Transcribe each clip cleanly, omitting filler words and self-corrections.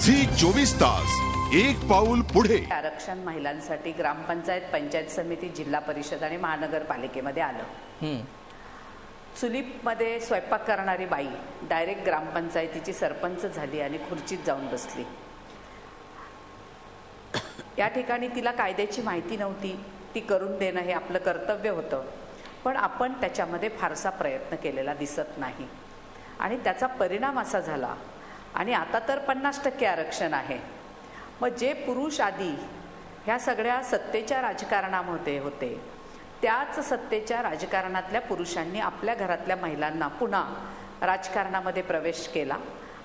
Zee 24 तास एक पाऊल पुढे। आरक्षण महिलांसाठी ग्रामपंचायत, पंचायत समिती, जिल्हा परिषद आणि महानगरपालिकेमध्ये आलं। चुलीमध्ये स्वयंपाक करणारी बाई डायरेक्ट ग्रामपंचायतीची सरपंच झाली आणि खुर्चीत जाऊन बसली। या ठिकाणी तिला कायद्याची माहिती नव्हती, ती करून देणं हे आपलं कर्तव्य होतं, पण आपण त्याच्यामध्ये फारसा प्रयत्न केलेला दिसत नाही आणि त्याचा परिणाम असा झाला। आणि आता तर 50% आरक्षण आहे। मग जे पुरुष आधी ह्या सगळ्या सत्तेच्या राजकारणामध्ये होते, त्याच सत्तेच्या राजकारणातल्या पुरुषांनी आपल्या घरातल्या महिलांना पुन्हा राजकारणामध्ये प्रवेश केला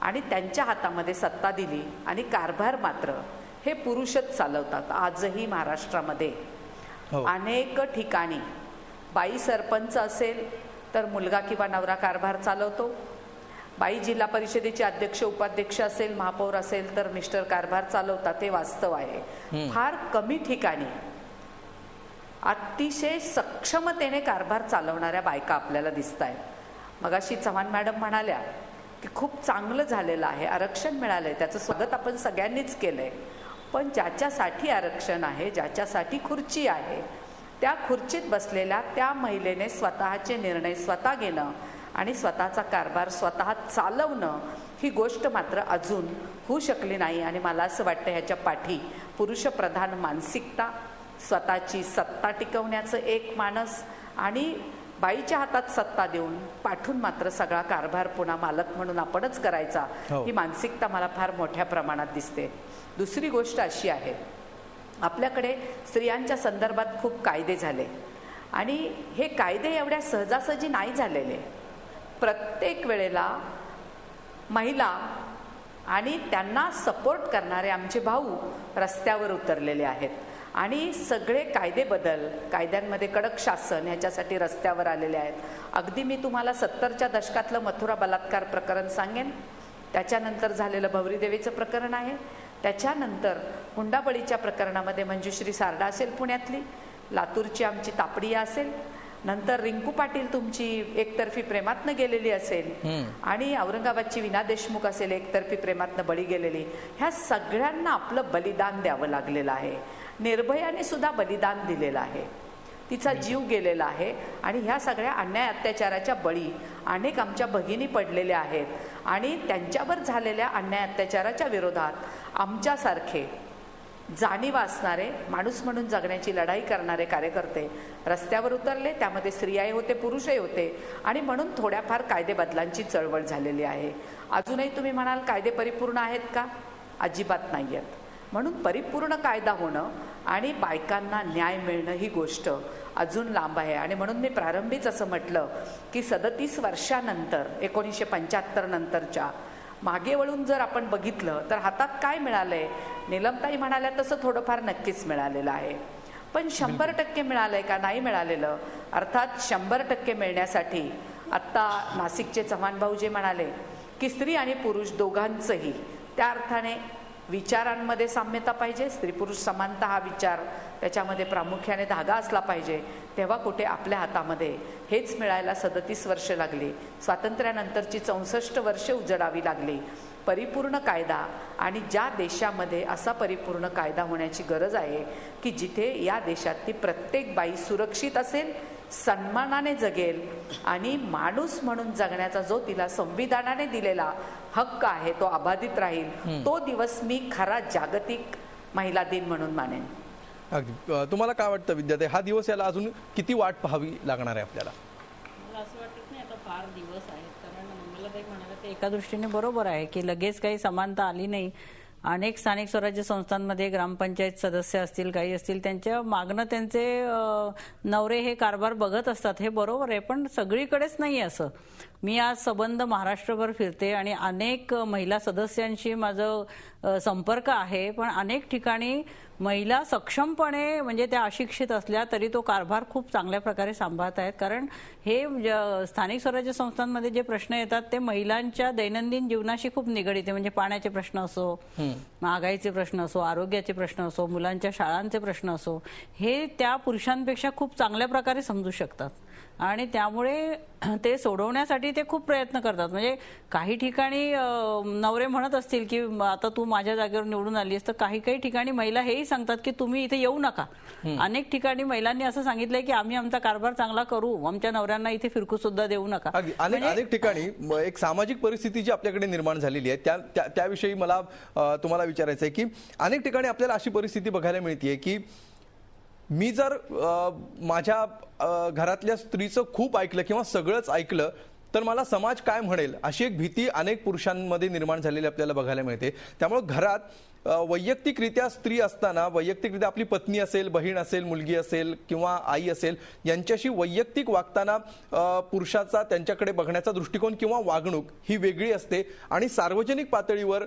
आणि त्यांच्या हातामध्ये सत्ता दिली आणि कारभार मात्र हे पुरुषच चालवतात। आजही महाराष्ट्रामध्ये अनेक ठिकाणी बाई सरपंच असेल तर मुलगा किंवा नवरा कारभार चालवतो, बाई जिल्हा परिषदेचे अध्यक्ष उपाध्यक्ष असेल, महापौर असेल तर मिस्टर कारभार चालवतात। हे वास्तव आहे। फार कमी ठिकाणी अतिशय सक्षमतेने कारभार चालवणाऱ्या बायका आपल्याला दिसत आहेत। मगाशी चव्हाण मॅडम म्हणाल्या की खूप चांगलं झालेलं आहे, आरक्षण मिळालंय, त्याचं स्वागत आपण सगळ्यांनीच केलंय, पण ज्याच्यासाठी आरक्षण आहे, ज्याच्यासाठी खुर्ची आहे, त्या खुर्चीत बसलेल्या त्या महिलेने स्वतःचे निर्णय स्वतः घेणं आणि स्वतःचा कारभार स्वतः चालवणं ही गोष्ट मात्र अजून होऊ शकली नाही। आणि मला असं वाटतं ह्याच्या पाठी पुरुषप्रधान मानसिकता, स्वतःची सत्ता टिकवण्याचं एक मानस आणि बाईच्या हातात सत्ता देऊन पाठून मात्र सगळा कारभार पुन्हा मालक म्हणून आपणच करायचा, ही मानसिकता मला फार मोठ्या प्रमाणात दिसते। दुसरी गोष्ट अशी आहे, आपल्याकडे स्त्रियांच्या संदर्भात खूप कायदे झाले आणि हे कायदे एवढ्या सहजासहजी नाही झालेले। प्रत्येक वेळेला महिला आणि त्यांना सपोर्ट करणारे आमचे भाऊ रस्त्यावर उतरलेले आहेत आणि सगळे कायदे बदल, कायद्यांमध्ये कडक शासन ह्याच्यासाठी रस्त्यावर आलेले आहेत। अगदी मी तुम्हाला 70च्या दशकातलं मथुरा बलात्कार प्रकरण सांगेन, त्याच्यानंतर झालेलं भवरी देवीचं प्रकरण आहे, त्याच्यानंतर हुंडाबळीच्या प्रकरणामध्ये मंजुश्री सारडा असेल पुण्यातली, लातूरची आमची तापडिया असेल, नंतर रिंकू पाटील तुमची एकतर्फी प्रेमातनं गेलेली असेल आणि औरंगाबादची विना देशमुख असेल एकतर्फी प्रेमातनं बळी गेलेली। ह्या सगळ्यांना आपलं बलिदान द्यावं लागलेलं आहे। निर्भयाने सुद्धा बलिदान दिलेलं आहे, तिचा जीव गेलेला आहे आणि ह्या सगळ्या अन्याय अत्याचाराच्या बळी अनेक आमच्या भगिनी पडलेल्या आहेत आणि त्यांच्यावर झालेल्या अन्याय अत्याचाराच्या विरोधात आमच्यासारखे जाणीव असणारे, माणूस म्हणून जगण्याची लढाई करणारे कार्यकर्ते रस्त्यावर उतरले। त्यामध्ये स्त्रियाही होते, पुरुषही होते आणि म्हणून थोड्याफार कायदे बदलांची चळवळ झालेली आहे। अजूनही तुम्ही म्हणाल कायदे परिपूर्ण आहेत का? अजिबात नाही आहेत। म्हणून परिपूर्ण कायदा होणं आणि बायकांना न्याय मिळणं ही गोष्ट अजून लांब आहे। आणि म्हणून मी प्रारंभीच असं म्हटलं की 37 वर्षानंतर 1975 नंतरच्या मागे वळून जर आपण बघितलं तर हातात काय मिळालंय, नीलमताई म्हणाल्या तसं थोडंफार नक्कीच मिळालेलं आहे, पण 100% मिळालंय का? नाही मिळालेलं। अर्थात 100% मिळण्यासाठी आत्ता नाशिकचे चव्हाण भाऊ जे म्हणाले की स्त्री आणि पुरुष दोघांचंही त्या अर्थाने विचारांमध्ये साम्यता पाहिजे, स्त्री पुरुष समानता हा विचार त्याच्यामध्ये प्रामुख्याने धागा असला पाहिजे, तेव्हा कुठे आपल्या हातामध्ये हेच मिळायला 37 वर्ष लागली, स्वातंत्र्यानंतरची 64 वर्ष उजडावी लागली। परिपूर्ण कायदा आणि ज्या देशामध्ये असा परिपूर्ण कायदा होण्याची गरज आहे की जिथे या देशातली प्रत्येक बाई सुरक्षित असेल, सन्मानाने जगेल आणि माणूस म्हणून जगण्याचा जो तिला संविधानाने दिलेला हक्क आहे तो अबाधित राहील, तो दिवस मी खरा जागतिक महिला दिन म्हणून मानेन। अगदी। तुम्हाला काय वाटतं विद्याताई, हा दिवस याला अजून किती वाट पाहावी लागणार आहे आपल्याला? मला असं वाटत नाही आता फार दिवस आहेत, कारण मंगलाताई म्हणाले ते एका दृष्टीने बरोबर आहे की लगेच काही समानता आली नाही। अनेक स्थानिक स्वराज्य संस्थांमध्ये ग्रामपंचायत सदस्य असतील, काही असतील, त्यांच्या मागणं त्यांचे नवरे हे कारभार बघत असतात, हे बरोबर आहे, पण सगळीकडेच नाही असं। मी आज सबंध महाराष्ट्रभर फिरते आणि अनेक महिला सदस्यांशी माझं संपर्क आहे, पण अनेक ठिकाणी महिला सक्षमपणे म्हणजे त्या अशिक्षित असल्या तरी तो कारभार खूप चांगल्या प्रकारे सांभाळत आहेत। कारण हे स्थानिक स्वराज्य संस्थांमध्ये जे प्रश्न येतात ते महिलांच्या दैनंदिन जीवनाशी खूप निगडीत आहे। म्हणजे पाण्याचे प्रश्न असो, महागाईचे प्रश्न असो, आरोग्याचे प्रश्न असो, मुलांच्या शाळांचे प्रश्न असो, हे त्या पुरुषांपेक्षा खूप चांगल्या प्रकारे समजू शकतात। आणि त्यामुळे ते सोडवण्यासाठी ते खूप प्रयत्न करतात. म्हणजे काही ठिकाणी नवरे म्हणत असतील की आता तू माझ्या जागेवर निवडून आलीस, तर काही काही ठिकाणी महिला हेही सांगतात की तुम्ही इथे येऊ नका. अनेक ठिकाणी महिलांनी असं सांगितलंय की आम्ही आमचा कारभार चांगला करू, आमच्या नवऱ्यांना इथे फिरकू सुद्धा देऊ नका. अनेक ठिकाणी एक सामाजिक परिस्थिती जी आपल्याकडे निर्माण झालेली आहे त्याविषयी मला तुम्हाला विचारायचं आहे की अनेक ठिकाणी आपल्याला अशी परिस्थिती बघायला मिळते की मी जर माझ्या घरातल्या स्त्रीचं खूप ऐकलं किंवा सगळंच ऐकलं तर मला समाज काय म्हणेल अशी एक भीती अनेक पुरुषांमध्ये निर्माण झालेली आपल्याला बघायला मिळते. त्यामुळे घरात वैयक्तिकरित्या स्त्री असताना, वैयक्तिकरित्या आपली पत्नी असेल, बहीण असेल, मुलगी असेल किंवा आई असेल, यांच्याशी वैयक्तिक वागताना पुरुषाचा त्यांच्याकडे बघण्याचा दृष्टिकोन किंवा वागणूक ही वेगळी असते आणि सार्वजनिक पातळीवर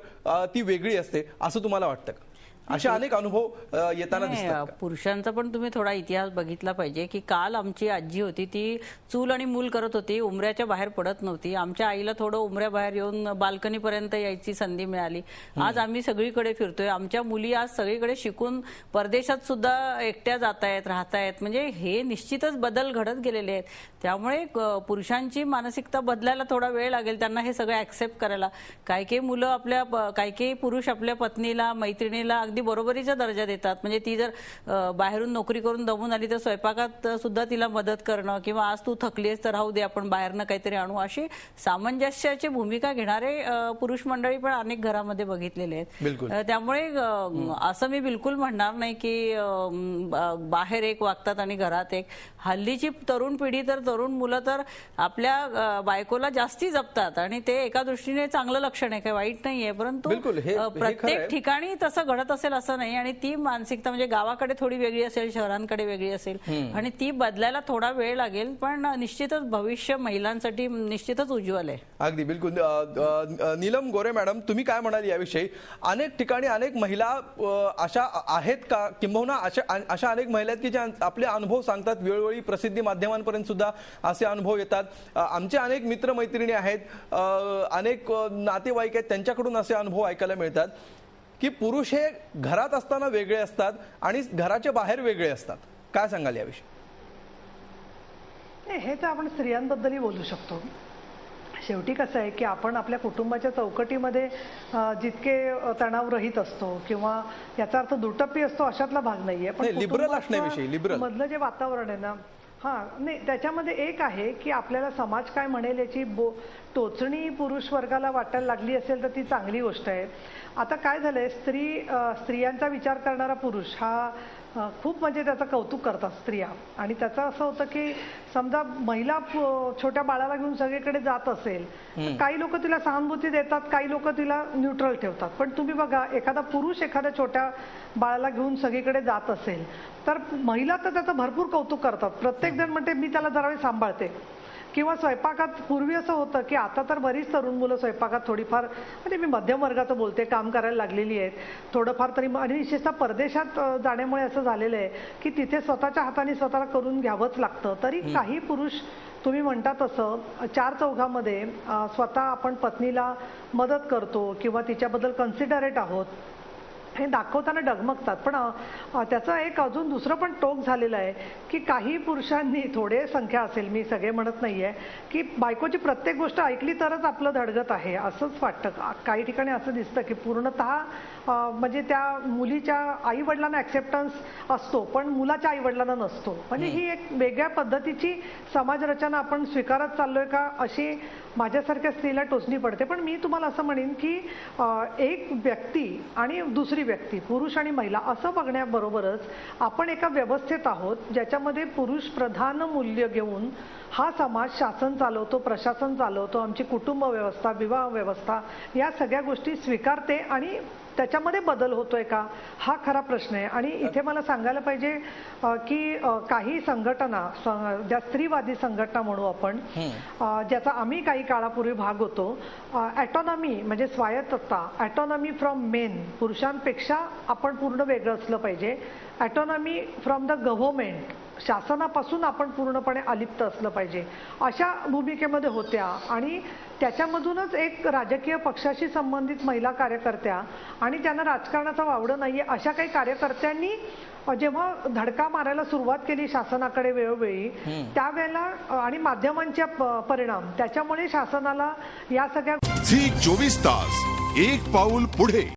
ती वेगळी असते असं तुम्हाला वाटतं का? असे अनेक अनुभव येताना दिसतात. पुरुषांचा पण तुम्ही थोडा इतिहास बघितला पाहिजे की काल आमची आजी होती, ती चूल आणि मूल करत होती, उमऱ्याच्या बाहेर पडत नव्हती. आमच्या आईला थोडं उमऱ्या बाहेर येऊन बाल्कनी पर्यंत यायची संधी मिळाली. आज आम्ही सगळीकडे फिरतोय. आमच्या मुली आज सगळीकडे शिकून परदेशात सुद्धा एकट्या जातायत, राहतायत. म्हणजे हे निश्चितच बदल घडत गेलेले आहेत. त्यामुळे पुरुषांची मानसिकता बदलायला थोडा वेळ लागेल, त्यांना हे सगळं ऍक्सेप्ट करायला. काही मुलं काही पुरुष आपल्या पत्नीला, मैत्रिणीला अगदी बरोबरीचा दर्जा देतात. म्हणजे ती जर बाहेरून नोकरी करून दमून आली तर स्वयंपाकात सुद्धा तिला मदत करणं, किंवा आज तू थकलीस तर राहू दे आपण बाहेरनं काहीतरी आणू, अशी सामंजस्याची भूमिका घेणारे पुरुष मंडळी पण अनेक घरामध्ये बघितलेले आहेत. त्यामुळे असं मी बिलकुल म्हणणार नाही की बाहेर एक वागतात आणि घरात एक. हल्लीची तरुण पिढी तर तरुण मुलं तर आपल्या बायकोला जास्ती जपतात आणि ते एका दृष्टीने चांगलं लक्षण आहे, काही वाईट नाहीये. परंतु प्रत्येक ठिकाणी तसं घडत असेल असं नाही. आणि ती मानसिकता म्हणजे गावाकडे थोडी वेगळी असेल, शहरांकडे वेगळी असेल आणि ती बदलायला थोडा वेळ लागेल. पण निश्चितच भविष्य महिलांसाठी निश्चितच उज्ज्वल आहे. अगदी बिलकुल. नीलम गोरे मॅडम, तुम्ही काय म्हणाल याविषयी? अनेक ठिकाणी अनेक महिला अशा आहेत का, किंबहुना अशा अनेक महिला आहेत की ज्या आपले अनुभव सांगतात, वेळोवेळी प्रसिद्धी माध्यमांपर्यंत सुद्धा असे अनुभव येतात. आमचे अनेक मित्रमैत्रिणी आहेत, अनेक नातेवाईक आहेत, त्यांच्याकडून असे अनुभव ऐकायला मिळतात की पुरुष हे घरात असताना वेगळे असतात आणि घराच्या बाहेर वेगळे असतात. काय सांगाल याविषयी? हे तर आपण स्त्रियांबद्दलही बोलू शकतो. शेवटी कसं आहे की आपण आपल्या कुटुंबाच्या चौकटीमध्ये जितके तणावरहित असतो किंवा याचा अर्थ दुटप्पी असतो अशातला भाग नाहीये. पण लिबरल असण्याविषयी, लिबरल मधलं जे वातावरण आहे ना, नाही त्याच्यामध्ये एक आहे की आपल्याला समाज काय म्हणेल याची टोचणी पुरुष वर्गाला वाटायला लागली असेल तर ती चांगली गोष्ट आहे. आता काय झालंय, स्त्रियांचा विचार करणारा पुरुष हा खूप म्हणजे त्याचं कौतुक करतात स्त्रिया. आणि त्याचं असं होतं की समजा महिला छोट्या बाळाला घेऊन सगळीकडे जात असेल, काही लोक तिला सहानुभूती देतात, काही लोक तिला न्यूट्रल ठेवतात. पण तुम्ही बघा, एखादा पुरुष एखाद्या छोट्या बाळाला घेऊन सगळीकडे जात असेल तर महिला तर त्याचं भरपूर कौतुक करतात. प्रत्येक जण म्हणते मी त्याला जरा वेळ सांभाळते. किंवा स्वयंपाकात पूर्वी असं होतं की आता तर बरीच तरुण मुलं स्वयंपाकात थोडीफार, म्हणजे मी मध्यम वर्गाचं बोलते, काम करायला लागलेली आहेत थोडंफार तरी. आणि विशेषतः परदेशात जाण्यामुळे असं झालेलं आहे की तिथे स्वतःच्या हाताने स्वतःला करून घ्यावंच लागतं. तरी काही पुरुष तुम्ही म्हणता तसं चार चौघामध्ये स्वतः आपण पत्नीला मदत करतो किंवा तिच्याबद्दल कन्सिडरेट आहोत हे दाखवताना डगमगतात. पण त्याचं एक अजून दुसरं पण टोक झालेलं आहे की काही पुरुषांनी, थोडे संख्या असेल, मी सगळे म्हणत नाहीये, की बायकोची प्रत्येक गोष्ट ऐकली तरच आपलं धडगत आहे असंच वाटतं. काही ठिकाणी असं दिसतं की पूर्णतः म्हणजे त्या मुलीच्या आई वडिलांना ऍक्सेप्टन्स असतो पण मुलाच्या आई वडिलांना नसतो. म्हणजे ही एक वेगळ्या पद्धतीची समाजरचना आपण स्वीकारत चाललोय का अशी माझ्यासारख्या स्त्रीला टोचणी पडते. पण मी तुम्हाला असं म्हणेन की एक व्यक्ती आणि दुसरी व्यक्ती, पुरुष आणि महिला असं बघण्याबरोबरच आपण एका व्यवस्थेत आहोत ज्याच्यामध्ये पुरुष प्रधान मूल्य घेऊन हा समाज शासन चालवतो, प्रशासन चालवतो, आमची कुटुंब व्यवस्था, विवाह व्यवस्था या सगळ्या गोष्टी स्वीकारते. आणि त्याच्यामध्ये बदल होतोय का हा खरा प्रश्न आहे. आणि इथे मला सांगायला पाहिजे की काही संघटना, ज्या स्त्रीवादी संघटना म्हणू आपण, ज्याचा आम्ही काही काळापूर्वी भाग होतो, ॲटॉनॉमी म्हणजे स्वायत्तता, ॲटॉनॉमी फ्रॉम मेन, पुरुषांपेक्षा आपण पूर्ण वेगळं असलं पाहिजे, ॲटॉनॉमी फ्रॉम द गव्हर्नमेंट शासनापासून आपण पूर्णपणे अलिप्त असलं पाहिजे अशा भूमिकेमध्ये होत्या आणि त्याच्यामधूनच एक राजकीय पक्षाशी संबंधित महिला कार्यकर्त्या आणि त्यांना राजकारणाचं वावडं नाहीये अशा काही कार्यकर्त्यांनी जेव्हा धडका मारायला सुरुवात केली शासनाकडे वेळोवेळी त्यावेळेला आणि माध्यमांच्या परिणाम त्याच्यामुळे शासनाला या सगळ्या झी 24 तास एक पाऊल पुढे.